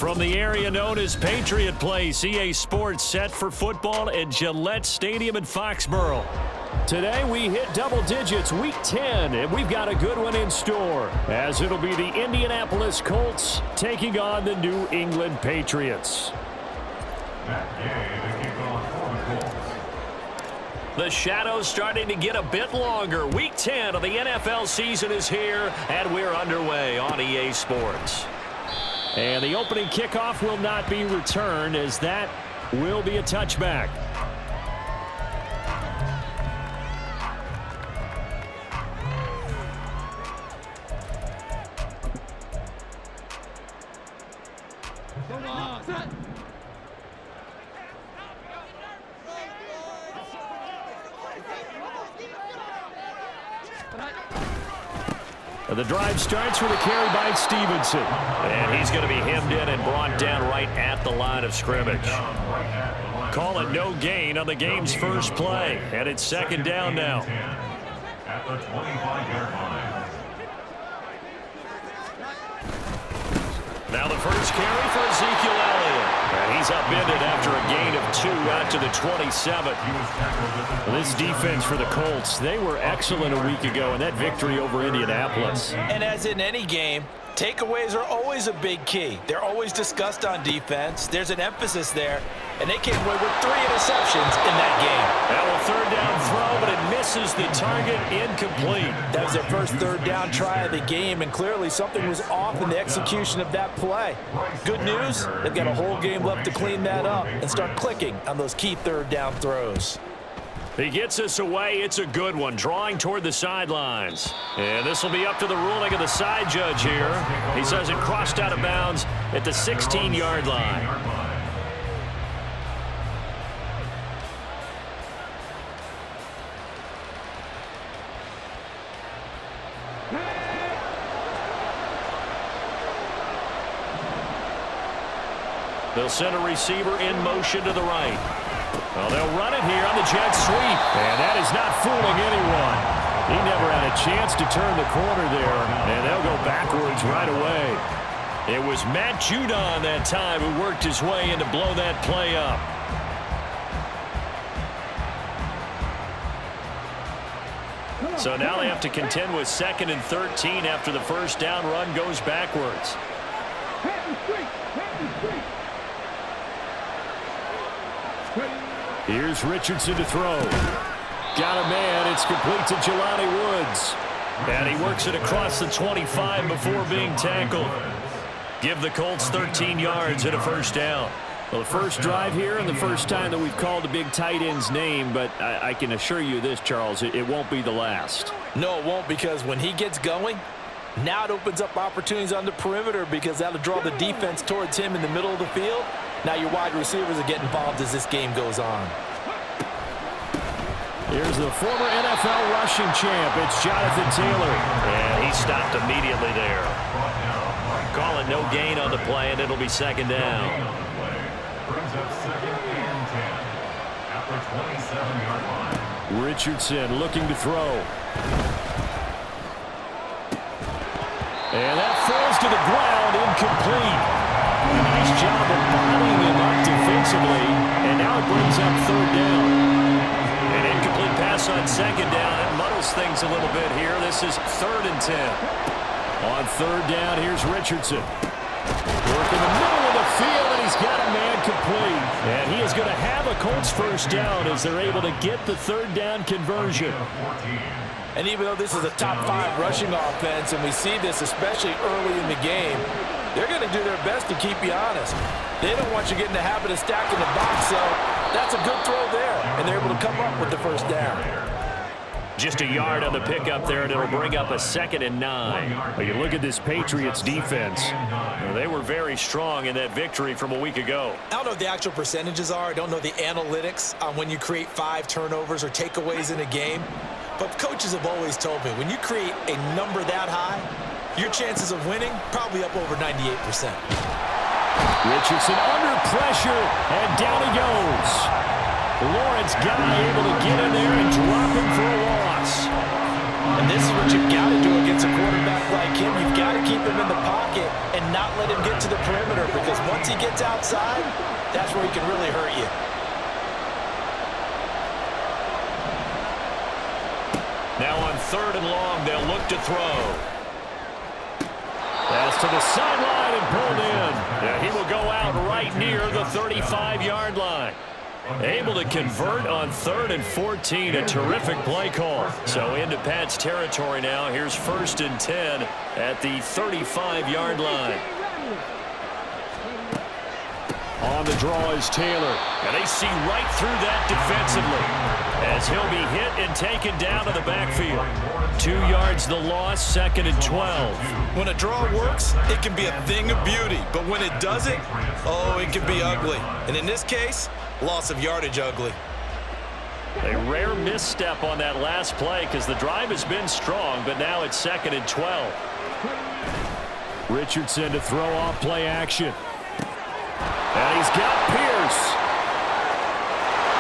From the area known as Patriot Place, EA Sports set for football at Gillette Stadium in Foxborough. Today we hit double digits, week 10, and we've got a good one in store, as it'll be the Indianapolis Colts taking on the New England Patriots. The shadows starting to get a bit longer. Week 10 of the NFL season is here, and we're underway on EA Sports. And the opening kickoff will not be returned, as that will be a touchback. The drive starts with a carry by Stevenson. And he's going to be hemmed in and brought down right at the line of scrimmage. Call it no gain on the game's first play. And it's second down now. At the 25-yard line. Now the first carry for Ezekiel Elliott. And he's upended after a gain of 2 out to the 27. This defense for the Colts, they were excellent a week ago in that victory over Indianapolis. And as in any game, takeaways are always a big key. They're always discussed on defense. There's an emphasis there, and they came away with 3 interceptions in that game. Now a third down throw, but it misses the target, incomplete. That was their first third down try of the game, and clearly something was off in the execution of that play. Good news, they've got a whole game left to clean that up and start clicking on those key third down throws. He gets us away. It's a good one, drawing toward the sidelines. And this will be up to the ruling of the side judge here. He says it crossed out of bounds at the 16-yard line. They'll send a receiver in motion to the right. Well, they'll run it here on the jet sweep. And that is not fooling anyone. He never had a chance to turn the corner there. And they'll go backwards right away. It was Matt Judon that time who worked his way in to blow that play up. So now they have to contend with 2nd and 13 after the first down run goes backwards. Here's Richardson to throw. Got a man. It's complete to Jelani Woods. And he works it across the 25 before being tackled. Give the Colts 13 yards and a first down. Well, the first drive here and the first time that we've called a big tight end's name, but I can assure you this, Charles, it won't be the last. No, it won't, because when he gets going, now it opens up opportunities on the perimeter, because that'll draw the defense towards him in the middle of the field. Now your wide receivers are getting involved as this game goes on. Here's the former NFL rushing champ. It's Jonathan Taylor. And he stopped immediately there. Call it no gain on the play, and it'll be second down. Richardson looking to throw. And that falls to the ground, incomplete. Nice job of bodying him up defensively, and now it brings up third down. An incomplete pass on second down. That muddles things a little bit here. This is 3rd and 10. On third down, here's Richardson. Work in the middle of the field, and he's got a man complete. And he is going to have a Colts first down as they're able to get the third down conversion. And even though this is a top 5 rushing offense, and we see this especially early in the game, they're going to do their best to keep you honest. They don't want you getting the habit of stacking the box, so that's a good throw there, and they're able to come up with the first down. Just a yard on the pickup there, and it'll bring up a 2nd and 9. Well, you look at this Patriots defense. Well, they were very strong in that victory from a week ago. I don't know what the actual percentages are. I don't know the analytics on when you create 5 turnovers or takeaways in a game. But coaches have always told me, when you create a number that high, your chances of winning probably up over 98%. Richardson under pressure, and down he goes. Lawrence Guy able to get in there and drop him for a loss. And this is what you've got to do against a quarterback like him. You've got to keep him in the pocket and not let him get to the perimeter, because once he gets outside, that's where he can really hurt you. Now on 3rd and long, they'll look to throw. Pass to the sideline and pulled in. Yeah, he will go out right near the 35-yard line. Able to convert on 3rd and 14. A terrific play call. So into Pat's territory now. Here's 1st and 10 at the 35-yard line. On the draw is Taylor. And they see right through that defensively, as he'll be hit and taken down to the backfield. 2 yards the loss, 2nd and 12. When a draw works, it can be a thing of beauty. But when it doesn't, oh, it can be ugly. And in this case, loss of yardage ugly. A rare misstep on that last play, because the drive has been strong, but now it's 2nd and 12. Richardson to throw off play action. And he's got Pierce.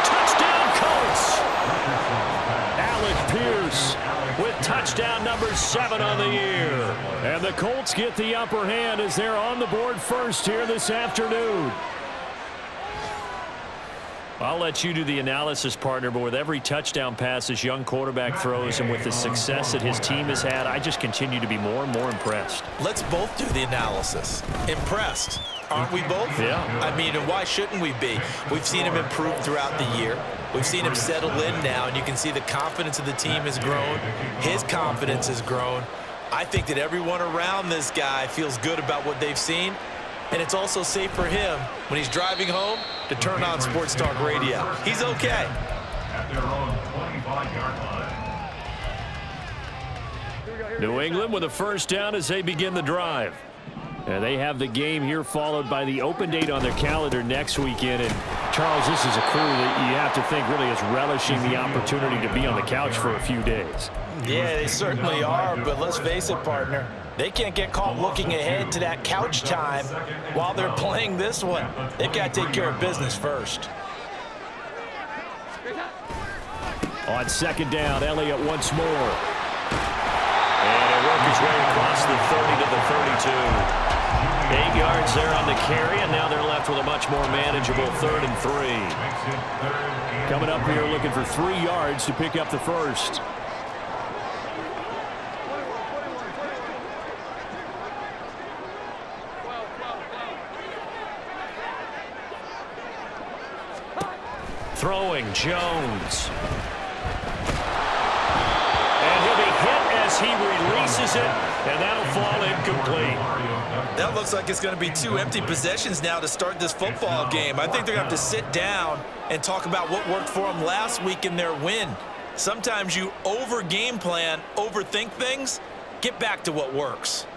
Touchdown, Colts. Alec Pierce with touchdown number 7 on the year. And the Colts get the upper hand as they're on the board first here this afternoon. I'll let you do the analysis, partner, but with every touchdown pass this young quarterback throws and with the success that his team has had, I just continue to be more and more impressed. Let's both do the analysis. Impressed. Aren't we both? Yeah. I mean, and why shouldn't we be? We've seen him improve throughout the year. We've seen him settle in now, and you can see the confidence of the team has grown. His confidence has grown. I think that everyone around this guy feels good about what they've seen, and it's also safe for him when he's driving home to turn on Sports Talk Radio. He's okay. At their own 25-yard line. New England with a first down as they begin the drive. And they have the game here followed by the open date on their calendar next weekend. And, Charles, this is a crew that you have to think really is relishing the opportunity to be on the couch for a few days. Yeah, they certainly are, but let's face it, partner. They can't get caught looking ahead to that couch time while they're playing this one. They've got to take care of business first. On 2nd down, Elliott once more. And he'll work his way across the 30 to the 32. 8 yards there on the carry, and now they're left with a much more manageable 3rd and 3. Coming up here looking for 3 yards to pick up the first. Throwing, Jones. And he'll be hit as he releases it, and that'll fall incomplete. That looks like it's going to be 2 empty possessions now to start this football game. I think they're going to have to sit down and talk about what worked for them last week in their win. Sometimes you over-game plan, overthink things. Get back to what works.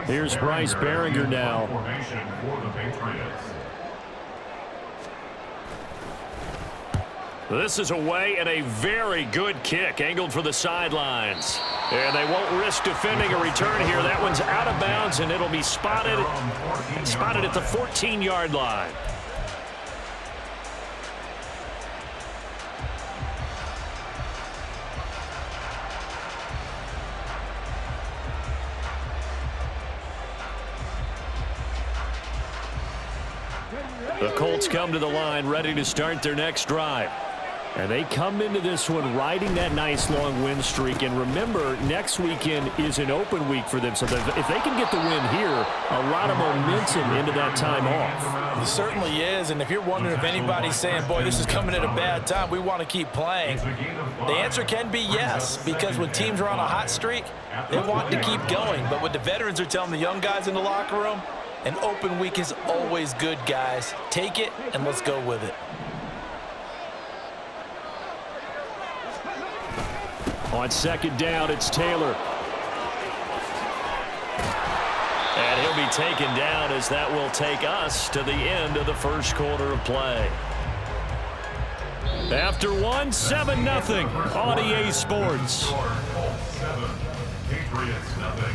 Here's Bryce Behringer now. Formation for the Patriots. This is away and a very good kick angled for the sidelines. And they won't risk defending a return here. That one's out of bounds, and it'll be spotted at the 14-yard line. The Colts come to the line ready to start their next drive. And they come into this one riding that nice long win streak. And remember, next weekend is an open week for them. So if they can get the win here, a lot of momentum into that time off. It certainly is. And if you're wondering if anybody's saying, boy, this is coming at a bad time, we want to keep playing, the answer can be yes. Because when teams are on a hot streak, they want to keep going. But what the veterans are telling the young guys in the locker room, an open week is always good, guys. Take it, and let's go with it. On 2nd down, it's Taylor. And he'll be taken down as that will take us to the end of the first quarter of play. After 7-0 on EA Sports. Colts 7, Patriots nothing.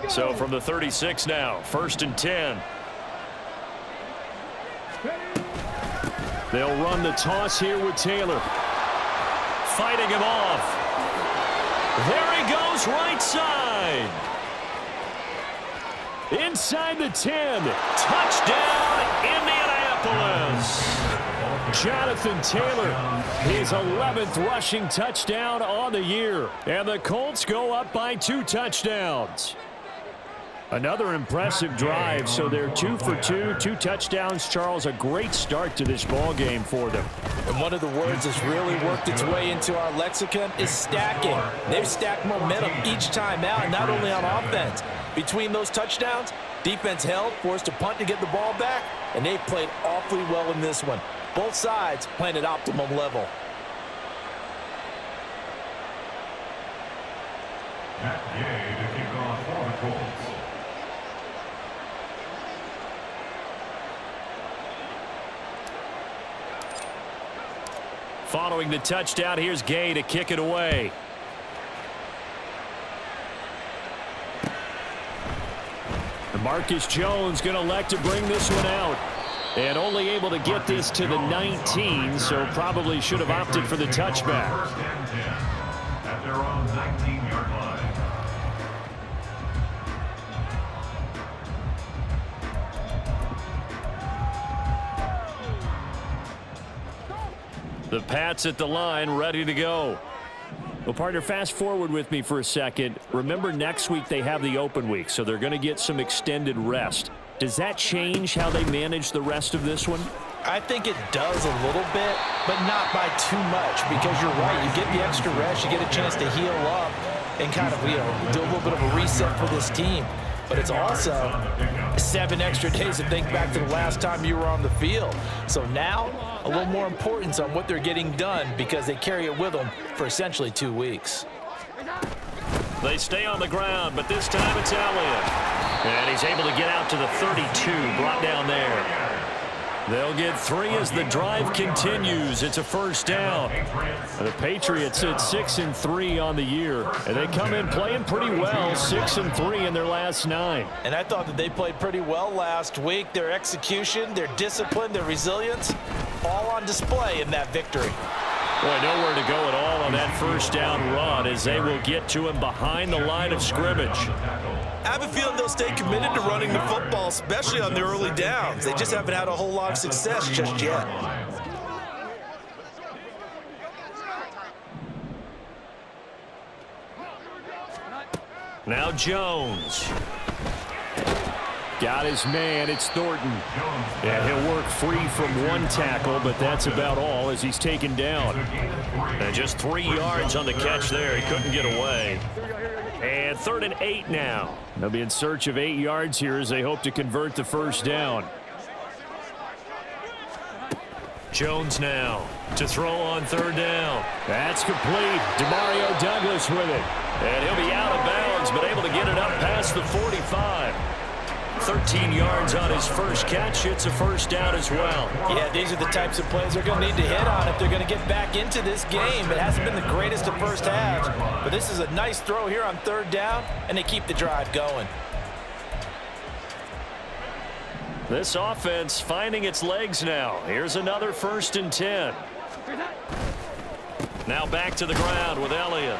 So from the 36 now, 1st and 10. They'll run the toss here with Taylor. Fighting him off. There he goes, right side. Inside the 10. Touchdown, Indianapolis. Jonathan Taylor, his 11th rushing touchdown on the year. And the Colts go up by 2 touchdowns. Another impressive drive, so they're 2 for 2, 2 touchdowns. Charles, a great start to this ball game for them. And one of the words that's really worked its way into our lexicon is stacking. They've stacked momentum each time out, and not only on offense. Between those touchdowns, defense held, forced a punt to get the ball back, and they've played awfully well in this one. Both sides playing at optimum level. Matt Gay to kick off for the Colts. Following the touchdown, here's Gay to kick it away. Marcus Jones going to elect to bring this one out. And only able to get this to the 19, so probably should have opted for the touchback. 1st and 10 at their own 19-yard line. The Pats at the line, ready to go. Well, partner, fast forward with me for a second. Remember, next week they have the open week, so they're going to get some extended rest. Does that change how they manage the rest of this one? I think it does a little bit, but not by too much, because you're right. You get the extra rest, you get a chance to heal up and kind of, do a little bit of a reset for this team. But it's also 7 extra days to think back to the last time you were on the field. So now, a little more importance on what they're getting done because they carry it with them for essentially 2 weeks. They stay on the ground, but this time it's Elliott. And he's able to get out to the 32, brought down there. They'll get 3 as the drive continues. It's a 1st down. The Patriots at 6-3 on the year. And they come in playing pretty well, 6-3 in their last 9. And I thought that they played pretty well last week. Their execution, their discipline, their resilience, all on display in that victory. Boy, nowhere to go at all on that 1st down run as they will get to him behind the line of scrimmage. I have a feeling they'll stay committed to running the football, especially on the early downs. They just haven't had a whole lot of success just yet. Now Jones. Got his man. It's Thornton. And he'll work free from 1 tackle, but that's about all as he's taken down. And just 3 yards on the catch there. He couldn't get away. And 3rd and 8 now. They'll be in search of 8 yards here as they hope to convert the 1st down. Jones now to throw on 3rd down. That's complete. Demario Douglas with it. And he'll be out of bounds, but able to get it up past the 45. 13 yards on his first catch. It's a 1st down as well. Yeah, these are the types of plays they're going to need to hit on if they're going to get back into this game. It hasn't been the greatest of first halves, but this is a nice throw here on 3rd down, and they keep the drive going. This offense finding its legs now. Here's another 1st and 10. Now back to the ground with Elliott.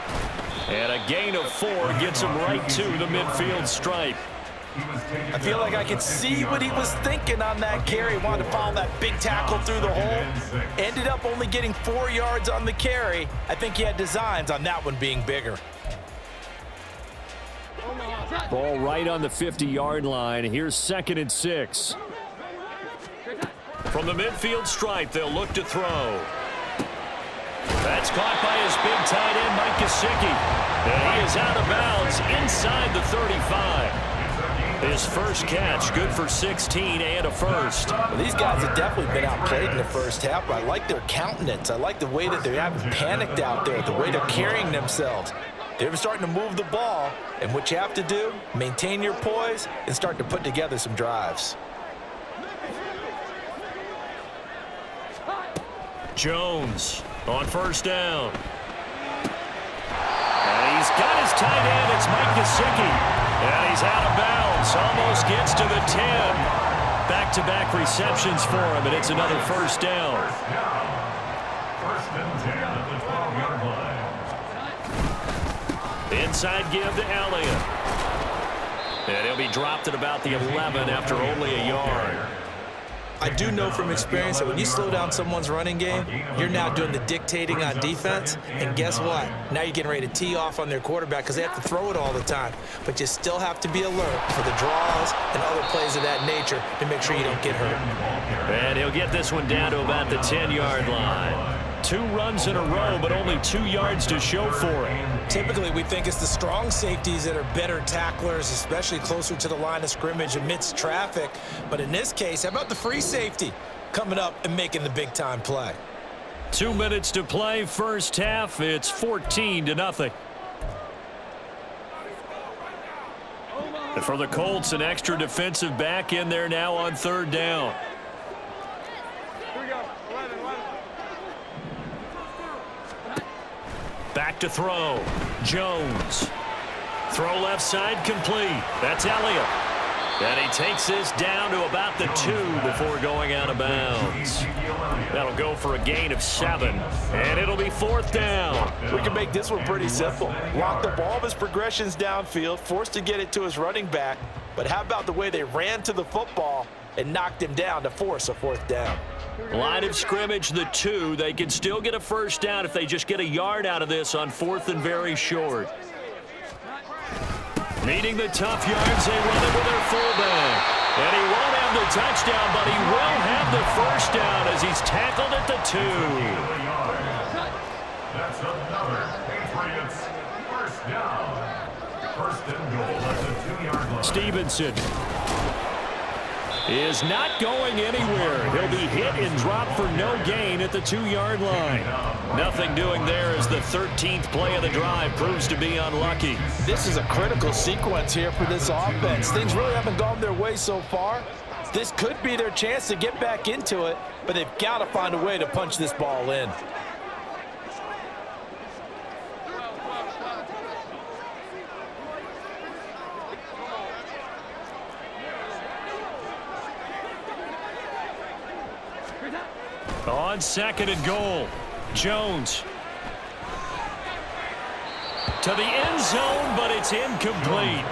And a gain of 4 gets him right to the midfield stripe. I feel like I could see what he was thinking on that carry. Wanted to follow that big tackle through the hole. Ended up only getting 4 yards on the carry. I think he had designs on that one being bigger. Ball right on the 50-yard line. Here's 2nd and 6. From the midfield stripe, they'll look to throw. That's caught by his big tight end, Mike Gesicki. And he is out of bounds inside the 35. His first catch, good for 16 and a 1st. Well, these guys have definitely been outplayed in the first half, but I like their countenance. I like the way that they haven't panicked out there, the way they're carrying themselves. They're starting to move the ball, and what you have to do, maintain your poise and start to put together some drives. Jones on 1st down. And he's got his tight end. It's Mike Gesicki. And he's out of bounds. Almost gets to the 10. Back-to-back receptions for him, and it's another first down. First and 10 at the 12-yard line. Inside give to Elliott. And he'll be dropped at about the 11 after only a yard. I do know from experience that when you slow down someone's running game, you're now doing the dictating on defense. And guess what? Now you're getting ready to tee off on their quarterback because they have to throw it all the time. But you still have to be alert for the draws and other plays of that nature to make sure you don't get hurt. And he'll get this one down to about the 10-yard line. 2 runs in a row, but only 2 yards to show for it. Typically, we think it's the strong safeties that are better tacklers, especially closer to the line of scrimmage amidst traffic. But in this case, how about the free safety coming up and making the big-time play? 2 minutes to play, first half. It's 14-0. And for the Colts, an extra defensive back in there now on 3rd down. Back to throw. Jones. Throw left side complete. That's Elliott. And he takes this down to about the 2 before going out of bounds. That'll go for a gain of 7. And it'll be 4th down. We can make this one pretty simple. Locked up all of his progressions downfield, forced to get it to his running back. But how about the way they ran to the football and knocked him down to force a 4th down? Line of scrimmage, the 2. They can still get a first down if they just get a yard out of this on 4th and very short. Needing the tough yards, they run it with their fullback. And he won't have the touchdown, but he will have the first down as he's tackled at the 2. That's another Patriots first down. First and goal at the 2-yard line. Stevenson is not going anywhere. He'll be hit and dropped for no gain at the 2-yard line. Nothing doing there as the 13th play of the drive proves to be unlucky. This is a critical sequence here for this offense. Things really haven't gone their way so far. This could be their chance to get back into it, but they've got to find a way to punch this ball in. On 2nd and goal, Jones to the end zone, but it's incomplete.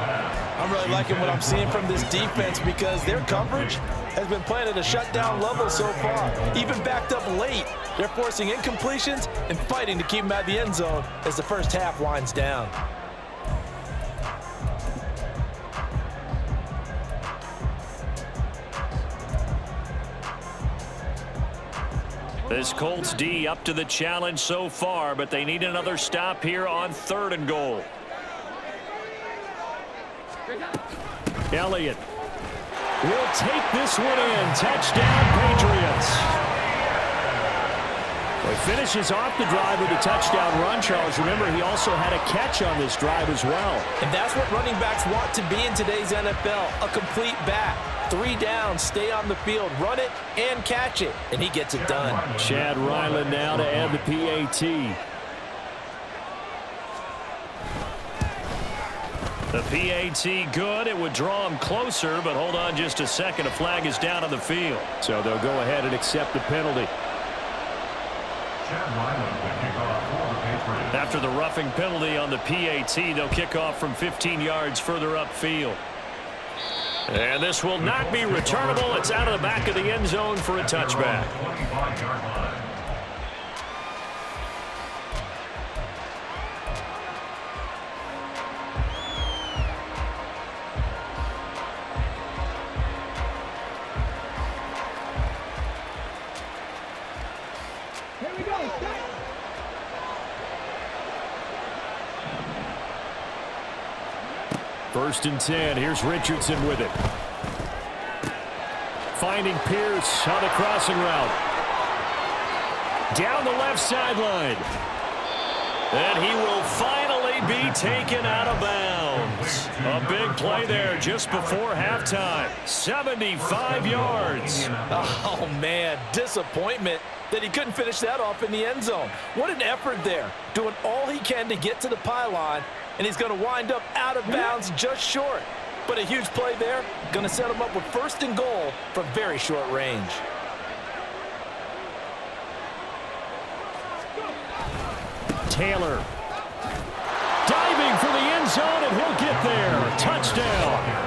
I'm really liking what I'm seeing from this defense because their coverage has been playing at a shutdown level so far. Even backed up late, they're forcing incompletions and fighting to keep them out of the end zone as the first half winds down. This Colts D up to the challenge so far, but they need another stop here on 3rd and goal. Elliott will take this one in. Touchdown, Patriots. Well, he finishes off the drive with a touchdown run, Charles. Remember, he also had a catch on this drive as well. And that's what running backs want to be in today's NFL, a complete back. 3 downs, stay on the field, run it, and catch it. And he gets it done. Chad Ryland now to add the PAT. The PAT good. It would draw him closer, but hold on just a second. A flag is down on the field. So they'll go ahead and accept the penalty. After the roughing penalty on the PAT, they'll kick off from 15 yards further upfield. And this will not be returnable. It's out of the back of the end zone for a touchback. First and 10. Here's Richardson with it. Finding Pierce on the crossing route. Down the left sideline. And he will finally be taken out of bounds. A big play there just before halftime. 75 yards. Oh, man, disappointment that he couldn't finish that off in the end zone. What an effort there, doing all he can to get to the pylon, and he's going to wind up out of bounds just short. But a huge play there, going to set him up with 1st and goal from very short range. Taylor diving for the end zone, and he'll get there. Touchdown.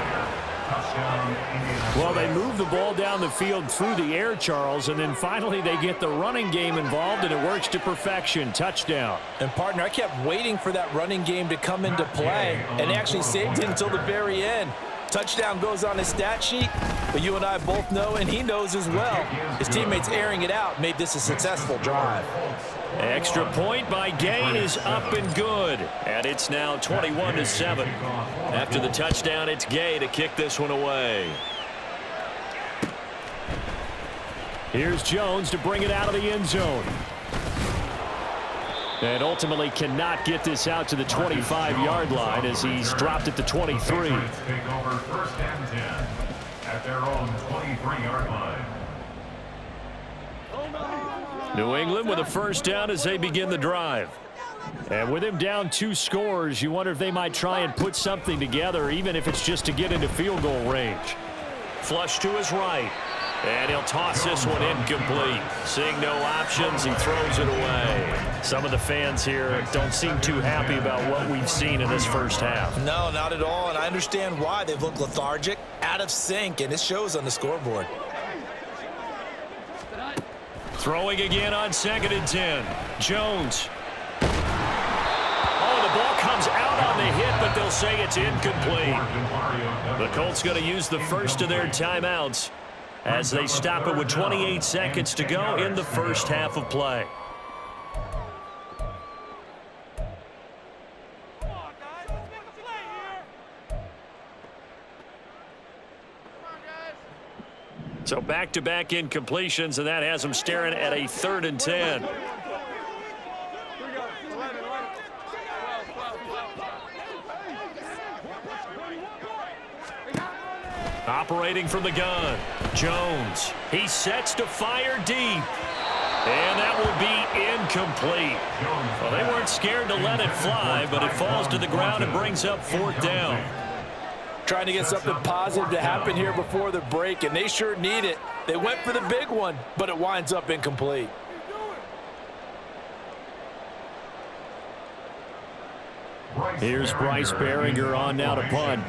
Well, they move the ball down the field through the air, Charles, and then finally they get the running game involved, and it works to perfection. Touchdown. And, partner, I kept waiting for that running game to come into play, and actually saved it until the very end. Touchdown goes on his stat sheet, but you and I both know, and he knows as well, his teammates airing it out made this a successful drive. Extra point by Gain is up and good, and it's now 21-7. After the touchdown, it's Gay to kick this one away. Here's Jones to bring it out of the end zone. And ultimately cannot get this out to the 25-yard line as he's dropped at the 23. Take over 1st and 10 at their own 23-yard line. New England with a 1st down as they begin the drive. And with him down 2 scores, you wonder if they might try and put something together, even if it's just to get into field goal range. Flush to his right. And he'll toss this one incomplete. Seeing no options, he throws it away. Some of the fans here don't seem too happy about what we've seen in this first half. No, not at all, and I understand why. They've looked lethargic, out of sync, and it shows on the scoreboard. Throwing again on 2nd and 10. Jones. Oh, the ball comes out on the hit, but they'll say it's incomplete. The Colts going to use the first of their timeouts as they stop it with 28 seconds to go in the first half of play. So back-to-back incompletions, and that has them staring at a 3rd and 10. Operating from the gun, Jones. He sets to fire deep. And that will be incomplete. Well, they weren't scared to let it fly, but it falls to the ground and brings up 4th down. Trying to get something positive to happen here before the break, and they sure need it. They went for the big one, but it winds up incomplete. Here's Bryce Behringer on now to punt.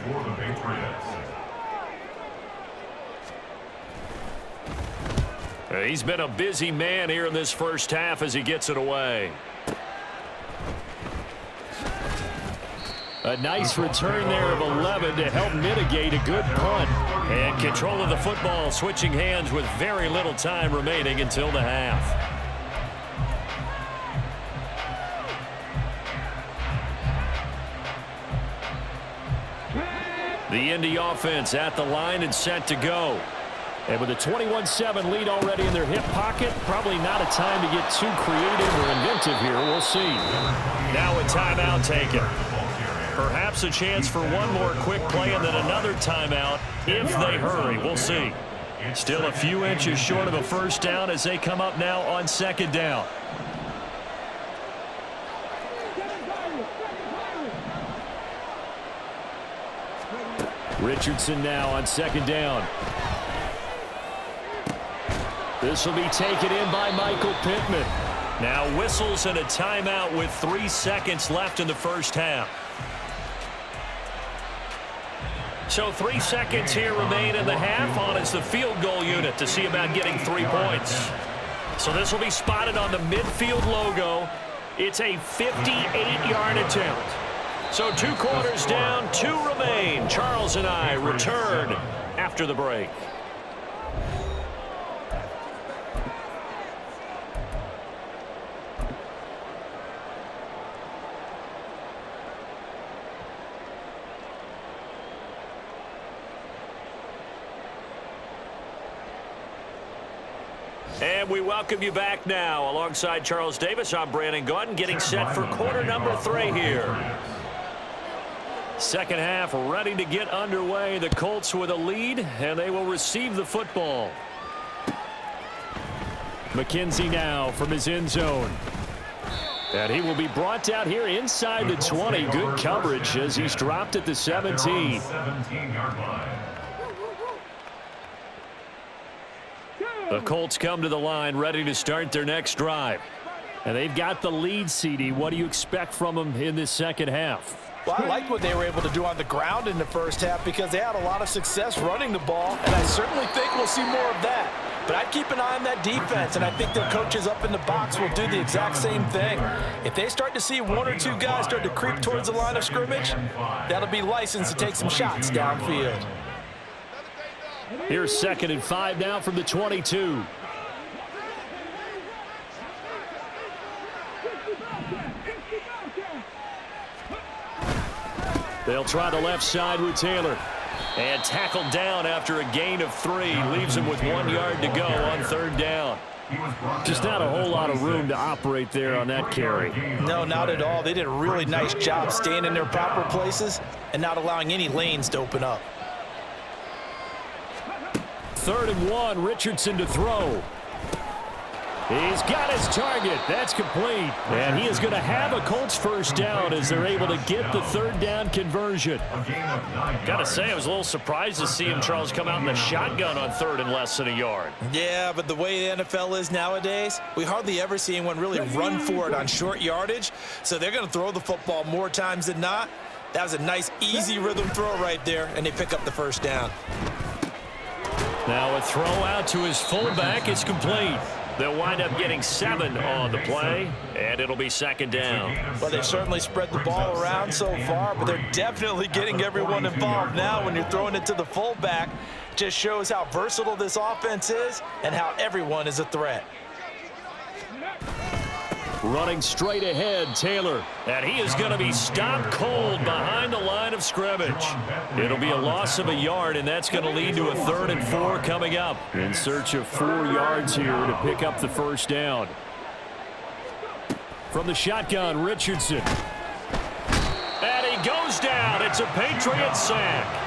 He's been a busy man here in this first half as he gets it away. A nice return there of 11 to help mitigate a good punt. And control of the football switching hands with very little time remaining until the half. The Indy offense at the line and set to go. And with a 21-7 lead already in their hip pocket, probably not a time to get too creative or inventive here. We'll see. Now a timeout taken. Perhaps a chance for one more quick play and then another timeout if they hurry. We'll see. Still a few inches short of a 1st down as they come up now on 2nd down. Richardson now on 2nd down. This will be taken in by Michael Pittman. Now whistles and a timeout with 3 seconds left in the first half. So 3 seconds here remain in the half on as the field goal unit to see about getting 3 points. So this will be spotted on the midfield logo. It's a 58-yard attempt. So 2 quarters down, 2 remain. Charles and I return after the break. And we welcome you back now. Alongside Charles Davis, I'm Brandon Gaudin, getting set for quarter number 3 here. Second half ready to get underway. The Colts with a lead, and they will receive the football. McKenzie now from his end zone. And he will be brought down here inside the 20. Good coverage as he's dropped at the 17. 17-yard line. The Colts come to the line ready to start their next drive. And they've got the lead, CD. What do you expect from them in this second half? Well, I like what they were able to do on the ground in the first half because they had a lot of success running the ball, and I certainly think we'll see more of that. But I'd keep an eye on that defense, and I think their coaches up in the box will do the exact same thing. If they start to see one or two guys start to creep towards the line of scrimmage, that'll be licensed to take some shots downfield. Here's 2nd and 5 now from the 22. They'll try the left side with Taylor. And tackled down after a gain of 3. Leaves him with 1 yard to go on 3rd down. Just not a whole lot of room to operate there on that carry. No, not at all. They did a really nice job staying in their proper places and not allowing any lanes to open up. 3rd and 1, Richardson to throw. He's got his target. That's complete. And he is going to have a Colts first down as they're able to get the 3rd down conversion. Got to say, I was a little surprised to see him, Charles, come out in the shotgun on 3rd and less than a yard. Yeah, but the way the NFL is nowadays, we hardly ever see anyone really run for it on short yardage. So they're going to throw the football more times than not. That was a nice, easy rhythm throw right there, and they pick up the first down. Now a throw out to his fullback is complete. They'll wind up getting 7 on the play, and it'll be 2nd down. Well, they've certainly spread the ball around so far, but they're definitely getting everyone involved now when you're throwing it to the fullback. Just shows how versatile this offense is and how everyone is a threat. Running straight ahead, Taylor. And he is going to be stopped cold behind the line of scrimmage. It'll be a loss of a yard, and that's going to lead to a 3rd and 4 coming up. In search of 4 yards here to pick up the first down. From the shotgun, Richardson. And he goes down. It's a Patriot sack.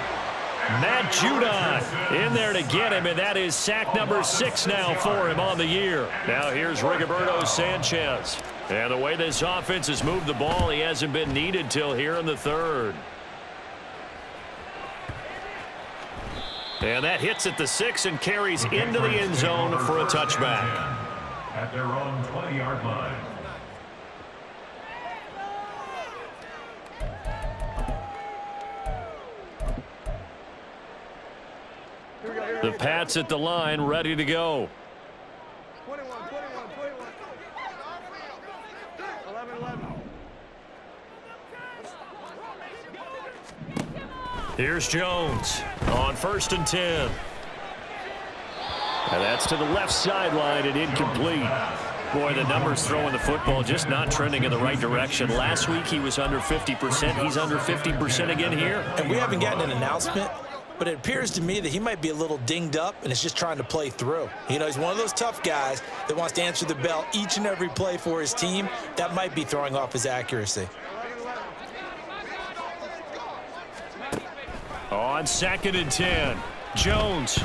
Matt Judon in there to get him, and that is sack number 6 now for him on the year. Now here's Rigoberto Sanchez. And the way this offense has moved the ball, he hasn't been needed till here in the 3rd. And that hits at the 6 and carries into the end zone for a touchback. At their own 20-yard line. The Pats at the line, ready to go. 21. 11. Here's Jones on 1st and 10. And that's to the left sideline and incomplete. Boy, the numbers throwing the football just not trending in the right direction. Last week he was under 50%. He's under 50% again here. And we haven't gotten an announcement, but it appears to me that he might be a little dinged up and is just trying to play through. You know, he's one of those tough guys that wants to answer the bell each and every play for his team. That might be throwing off his accuracy. On 2nd and 10, Jones.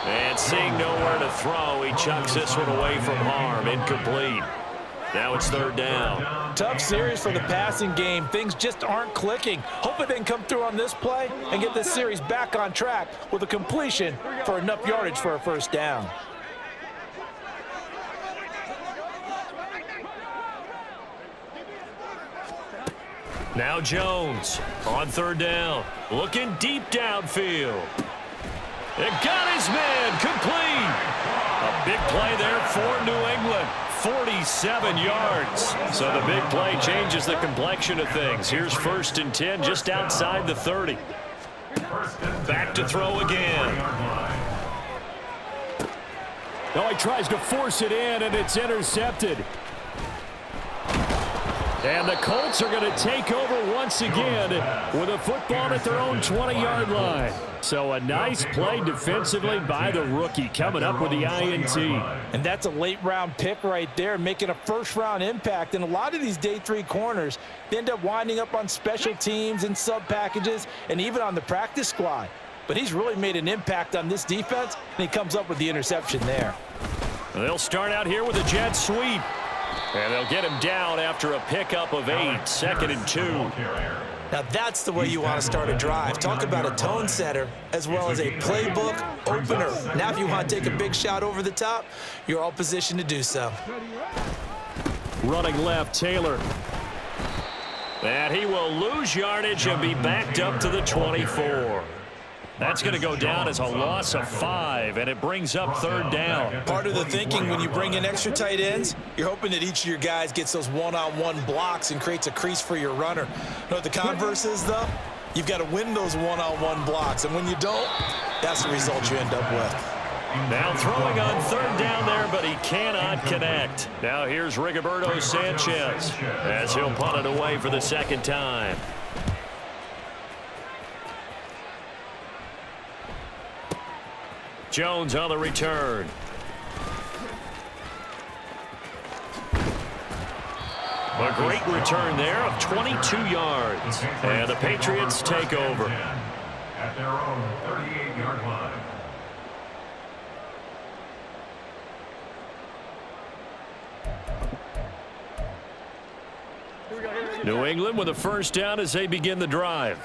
And seeing nowhere to throw, he chucks this one away from harm. Incomplete. Now it's 3rd down. Tough series for the passing game. Things just aren't clicking. Hoping they can come through on this play and get this series back on track with a completion for enough yardage for a first down. Now Jones on 3rd down. Looking deep downfield. It got his man complete. A big play there for New England. 47 yards. So the big play changes the complexion of things. Here's 1st and 10 just outside the 30. Back to throw again. Oh, he tries to force it in, and it's intercepted. And the Colts are going to take over once again with a football at their own 20-yard line. So a nice play defensively by the rookie coming up with the INT. And that's a late-round pick right there, making a first-round impact. And a lot of these day 3 corners, they end up winding up on special teams and sub-packages and even on the practice squad. But he's really made an impact on this defense, and he comes up with the interception there. They'll start out here with a jet sweep. And they'll get him down after a pickup of 8, 2nd and 2. Now that's the way you want to start a drive. Talk about a tone setter as well as a playbook opener. Now if you want to take a big shot over the top, you're all positioned to do so. Running left, Taylor. And he will lose yardage and be backed up to the 24. That's going to go down as a loss of 5, and it brings up 3rd down. Part of the thinking when you bring in extra tight ends, you're hoping that each of your guys gets those one-on-one blocks and creates a crease for your runner. You know what the converse is, though? You've got to win those one-on-one blocks, and when you don't, that's the result you end up with. Now throwing on 3rd down there, but he cannot connect. Now here's Rigoberto Sanchez as he'll punt it away for the 2nd time. Jones on the return. A great return there of 22 yards. And the Patriots take over. At their own 38-yard line. New England with a 1st down as they begin the drive.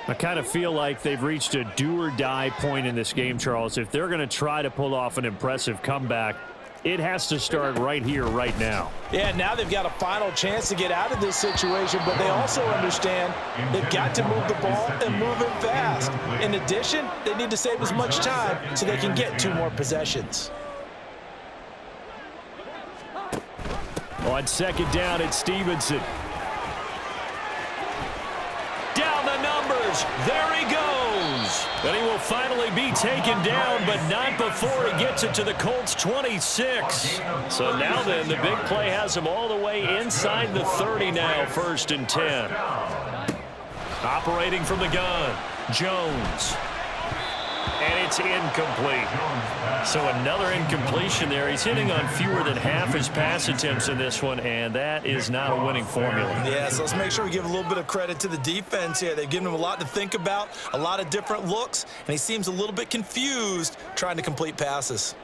I kind of feel like they've reached a do-or-die point in this game, Charles. If they're going to try to pull off an impressive comeback, it has to start right here, right now. Yeah, now they've got a final chance to get out of this situation, but they also understand they've got to move the ball and move it fast. In addition, they need to save as much time so they can get 2 more possessions. On 2nd down, it's Stevenson. Down the numbers. There he goes. And he will finally be taken down, but not before he gets it to the Colts 26. So now then, the big play has him all the way inside the 30 now, 1st and 10. Operating from the gun, Jones. And it's incomplete. So another incompletion there. He's hitting on fewer than half his pass attempts in this one, and that is not a winning formula. Yeah, so let's make sure we give a little bit of credit to the defense here. They've given him a lot to think about, a lot of different looks, and he seems a little bit confused trying to complete passes.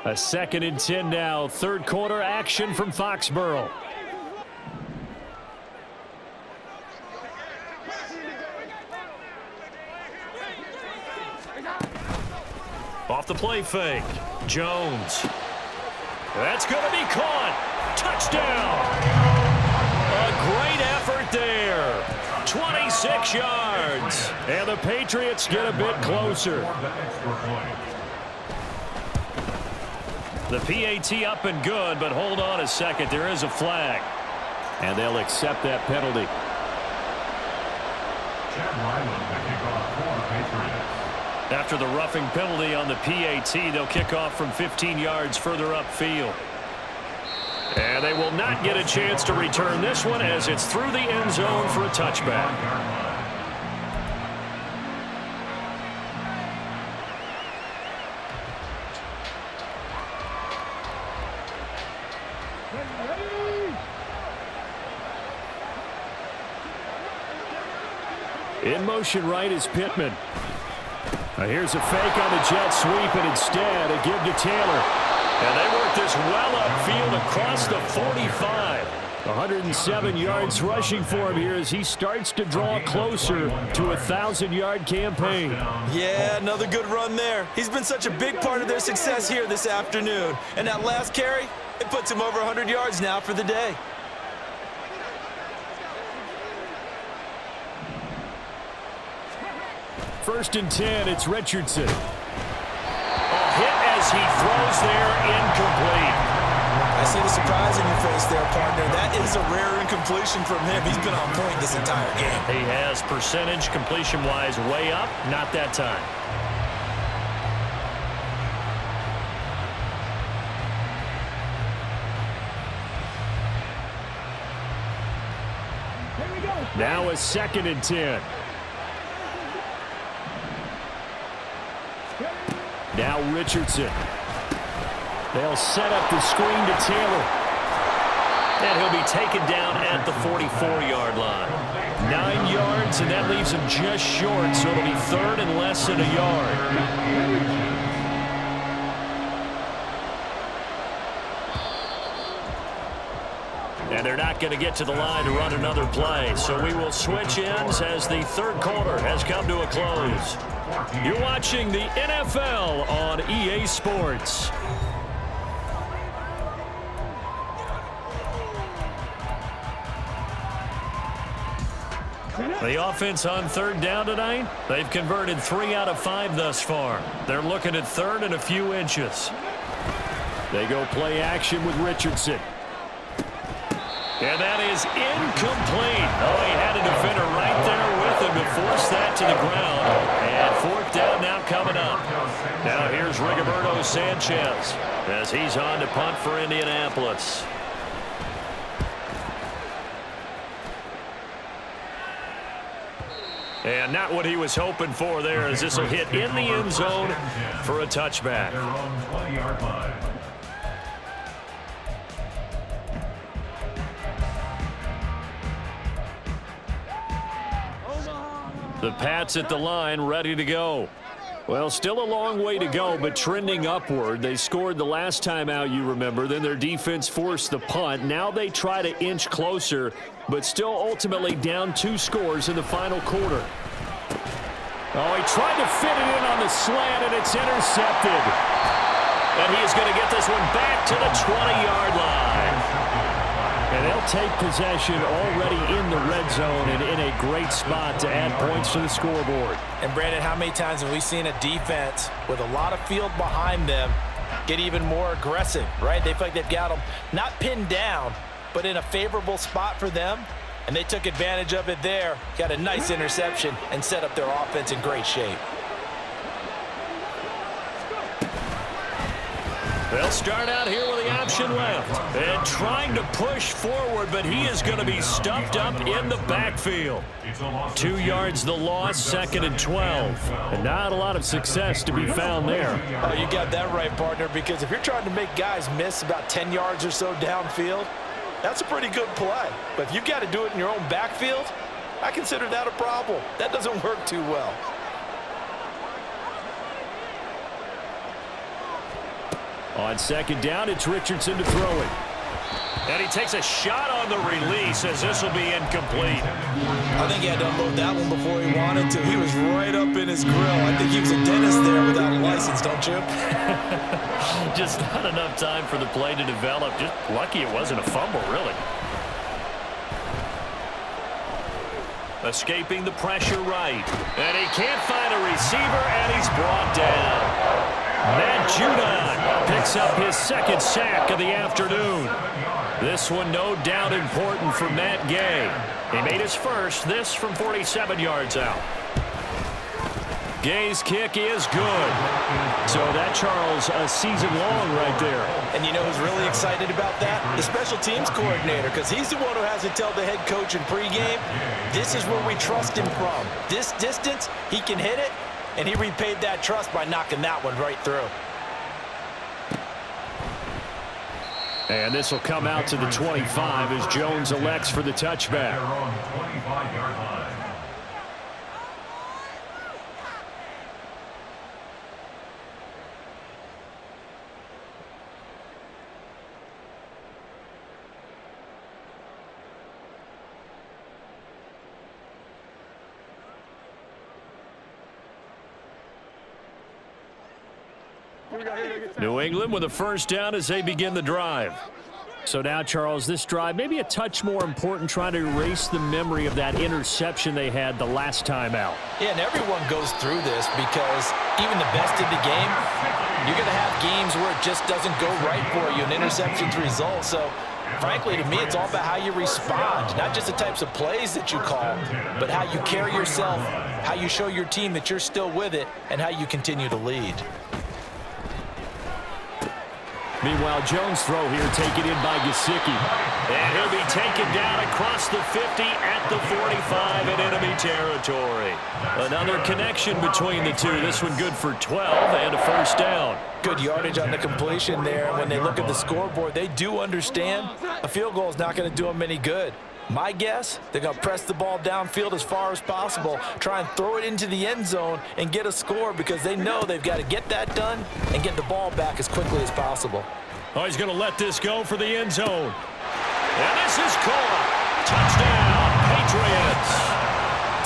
A 2nd and 10 now. 3rd quarter action from Foxborough. Off the play fake. Jones. That's going to be caught. Touchdown. A great effort there. 26 yards. And the Patriots get a bit closer. The PAT up and good, but hold on a second. There is a flag. And they'll accept that penalty. After the roughing penalty on the PAT, they'll kick off from 15 yards further upfield. And they will not get a chance to return this one as it's through the end zone for a touchback. In motion right is Pittman. Now here's a fake on the jet sweep, and instead a give to Taylor. And they work this well upfield across the 45. 107 yards rushing for him here as he starts to draw closer to a 1,000-yard campaign. Yeah, another good run there. He's been such a big part of their success here this afternoon. And that last carry, it puts him over 100 yards now for the day. First and 10, it's Richardson. A hit as he throws there, incomplete. I see the surprise in your face there, partner. That is a rare incompletion from him. He's been on point this entire game. He has percentage completion-wise way up, not that time. Now a 2nd and 10. Now Richardson. They'll set up the screen to Taylor. And he'll be taken down at the 44-yard line. 9 yards, and that leaves him just short, so it'll be 3rd and less than a yard. And they're not going to get to the line to run another play. So we will switch ends as the third quarter has come to a close. You're watching the NFL on EA Sports. The offense on third down tonight, they've converted 3 out of 5 thus far. They're looking at third and a few inches. They go play action with Richardson. And that is incomplete. Oh, he had a defender right there with him to force that to the ground. And fourth down now coming up. Now here's Rigoberto Sanchez as he's on to punt for Indianapolis. And not what he was hoping for there, as this will hit in the end zone for a touchback. The Pats at the line, ready to go. Well, still a long way to go, but trending upward. They scored the last time out, you remember. Then their defense forced the punt. Now they try to inch closer, but still ultimately down 2 scores in the final quarter. Oh, he tried to fit it in on the slant, and it's intercepted. And he is going to get this one back to the 20-yard line. And they'll take possession already in the red zone and in a great spot to add points to the scoreboard. And, Brandon, how many times have we seen a defense with a lot of field behind them get even more aggressive, right? They feel like they've got them not pinned down, but in a favorable spot for them. And they took advantage of it there, got a nice interception, and set up their offense in great shape. They'll start out here with the option left. And trying to push forward, but he is going to be stuffed up in the backfield. 2 yards the loss, 2nd and 12. And not a lot of success to be found there. Oh, you got that right, partner, because if you're trying to make guys miss about 10 yards or so downfield, that's a pretty good play. But if you've got to do it in your own backfield, I consider that a problem. That doesn't work too well. On 2nd down, it's Richardson to throw it. And he takes a shot on the release as this will be incomplete. I think he had to unload that one before he wanted to. He was right up in his grill. I think he was a dentist there without a license, don't you? Just not enough time for the play to develop. Just lucky it wasn't a fumble, really. Escaping the pressure right. And he can't find a receiver, and he's brought down. Matt Judon picks up his 2nd sack of the afternoon. This one no doubt important for Matt Gay. He made his first, this from 47 yards out. Gay's kick is good. So that, Charles, a season long right there. And you know who's really excited about that? The special teams coordinator, because he's the one who has to tell the head coach in pregame, this is where we trust him from. This distance, he can hit it. And he repaid that trust by knocking that one right through. And this will come out to the 25 as Jones elects for the touchback. New England with a first down as they begin the drive. So now, Charles, this drive maybe a touch more important, trying to erase the memory of that interception they had the last time out. Yeah, and everyone goes through this because even the best in the game, you're going to have games where it just doesn't go right for you, and interceptions result. So, frankly, to me, it's all about how you respond, not just the types of plays that you call, but how you carry yourself, how you show your team that you're still with it, and how you continue to lead. Meanwhile, Jones' throw here taken in by Gesicki. And he'll be taken down across the 50 at the 45 in enemy territory. Another connection between the two. This one good for 12 and a first down. Good yardage on the completion there. And when they look at the scoreboard, they do understand a field goal is not going to do them any good. My guess, they're going to press the ball downfield as far as possible, try and throw it into the end zone and get a score because they know they've got to get that done and get the ball back as quickly as possible. Oh, he's going to let this go for the end zone. And this is caught. Touchdown, Patriots.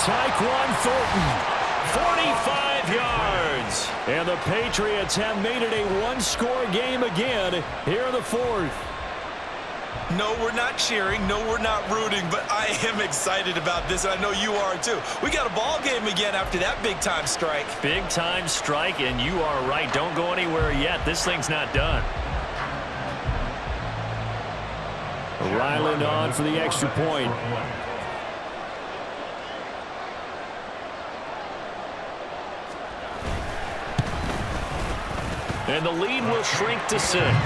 Tyquan Thornton, 45 yards. And the Patriots have made it a one-score game again here in the fourth. No, we're not cheering. No, we're not rooting, but I am excited about this, and I know you are too. We got a ball game again after that big-time strike. Big-time strike, and you are right. Don't go anywhere yet. This thing's not done. Ryland on for the extra point. And the lead will shrink to 6. Makes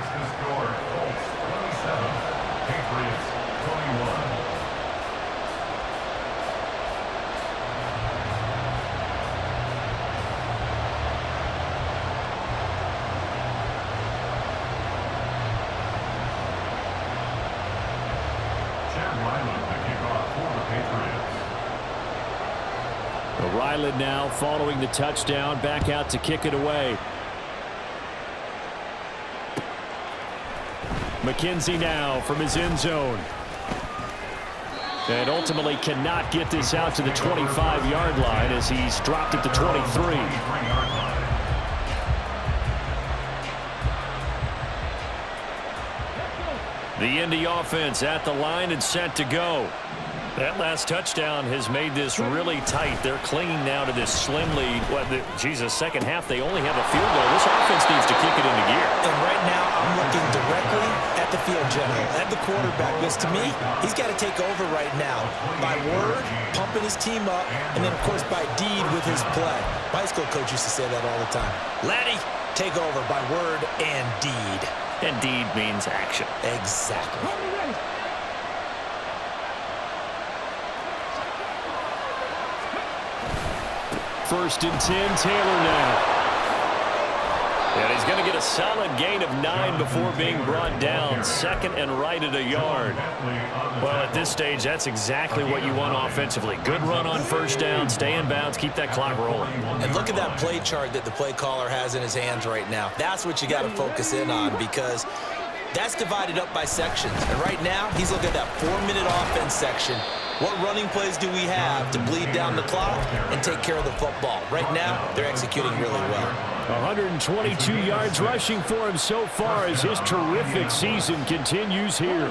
the score Colts 27, Patriots 21. Ryland now following the touchdown, back out to kick it away. McKenzie now from his end zone. And ultimately cannot get this out to the 25-yard line as he's dropped it to 23. The Indy offense at the line and set to go. That last touchdown has made this really tight. They're clinging now to this slim lead. Second half, they only have a field goal. This offense needs to kick it into gear. And right now, I'm looking directly at the field general, at the quarterback, because to me, he's got to take over right now. By word, pumping his team up, and then, of course, by deed with his play. My high school coach used to say that all the time. Laddie, take over by word and deed. And deed means action. Exactly. First and 10, Taylor now. And he's going to get a solid gain of 9 before being brought down. Second and right at a yard. Well, at this stage, that's exactly what you want offensively. Good run on first down, stay in bounds, keep that clock rolling. And look at that play chart that the play caller has in his hands right now. That's what you got to focus in on, because that's divided up by sections. And right now, he's looking at that 4-minute offense section. What running plays do we have to bleed down the clock and take care of the football? Right now, they're executing really well. 122 yards rushing for him so far as his terrific season continues here.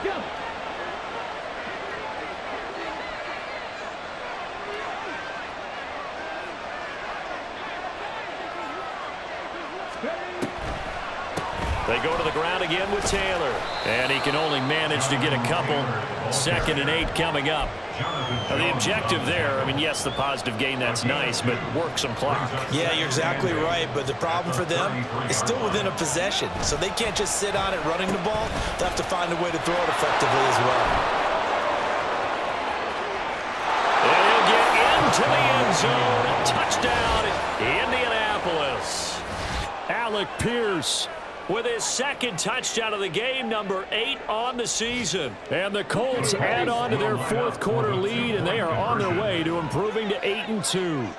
They go to the ground again with Taylor. And he can only manage to get a couple. 2nd and 8 coming up. Now the objective there, I mean, yes, the positive gain, that's nice, but work some clock. Yeah, you're exactly right, but the problem for them is still within a possession. So they can't just sit on it running the ball. They'll have to find a way to throw it effectively as well. And he'll get into the end zone. Touchdown, Indianapolis. Alec Pierce with his 2nd touchdown of the game, number 8 on the season. And the Colts add on to their 4th quarter lead, and they are on their way to improving to 8-2.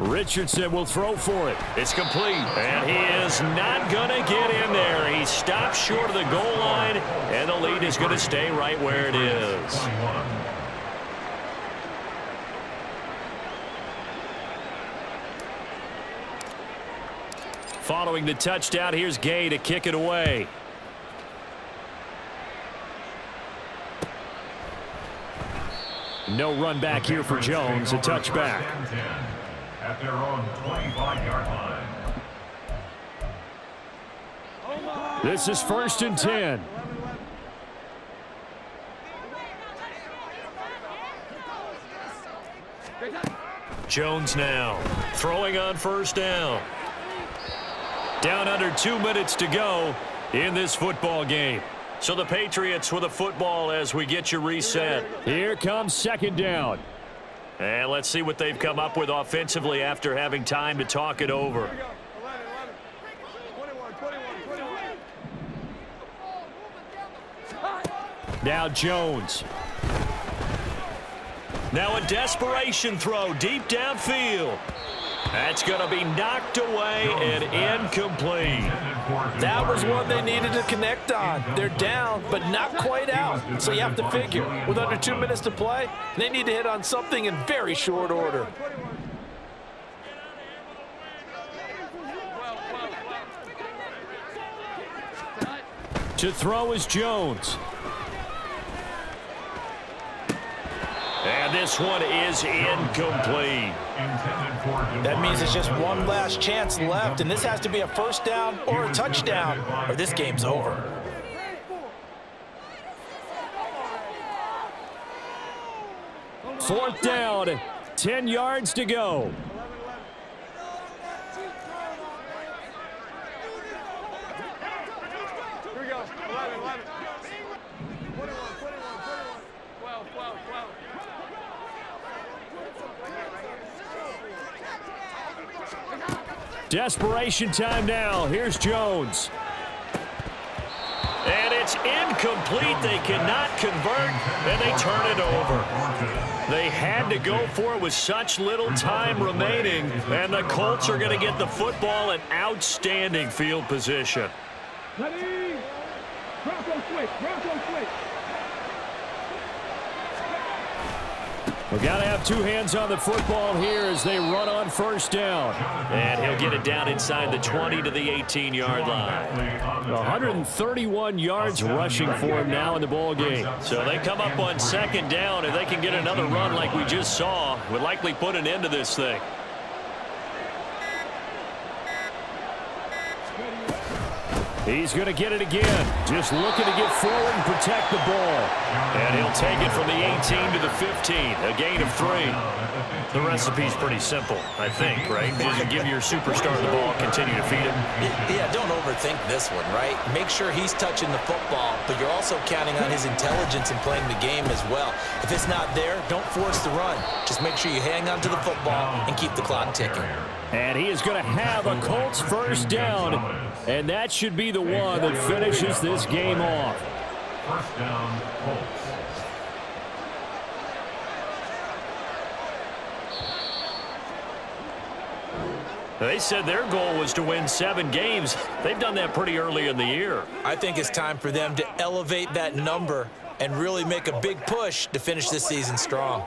Richardson will throw for it. It's complete. And he is not going to get in there. He stops short of the goal line, and the lead is going to stay right where it is. Following the touchdown, here's Gay to kick it away. No run back here for Jones. A touchback. At their own 25-yard line. This is 1st and 10. Jones now throwing on first down. Down under 2 minutes to go in this football game. So the Patriots with a football as we get you reset. Here comes 2nd down. And let's see what they've come up with offensively after having time to talk it over. Now Jones. Now a desperation throw deep downfield. That's going to be knocked away and incomplete. That was one they needed to connect on. They're down, but not quite out. So you have to figure, with under 2 minutes to play, they need to hit on something in very short order. To throw is Jones. And this one is incomplete. That means it's just one last chance left, and this has to be a first down or a touchdown, or this game's over. Fourth down, 10 yards to go. Here we go. 11, 11. 21, 12, 12. Desperation time now. Here's Jones. And it's incomplete. They cannot convert, and they turn it over. They had to go for it with such little time remaining, and the Colts are going to get the football in outstanding field position. Ready? Bronco switch. We've got to have two hands on the football here as they run on first down. And he'll get it down inside the 20 to the 18-yard line. 131 yards rushing for him now in the ball game. So they come up on second down, and they can get another run like we just saw. Would likely put an end to this thing. He's going to get it again. Just looking to get forward and protect the ball. And he'll take it from the 18 to the 15. A gain of 3. The recipe's pretty simple, I think, right? Just give your superstar the ball, continue to feed him. Yeah, don't overthink this one, right? Make sure he's touching the football, but you're also counting on his intelligence in playing the game as well. If it's not there, don't force the run. Just make sure you hang on to the football and keep the clock ticking. And he is going to have a Colts first down, and that should be the one that finishes this game off. First down, Colts. They said their goal was to win 7 games. They've done that pretty early in the year. I think it's time for them to elevate that number and really make a big push to finish this season strong.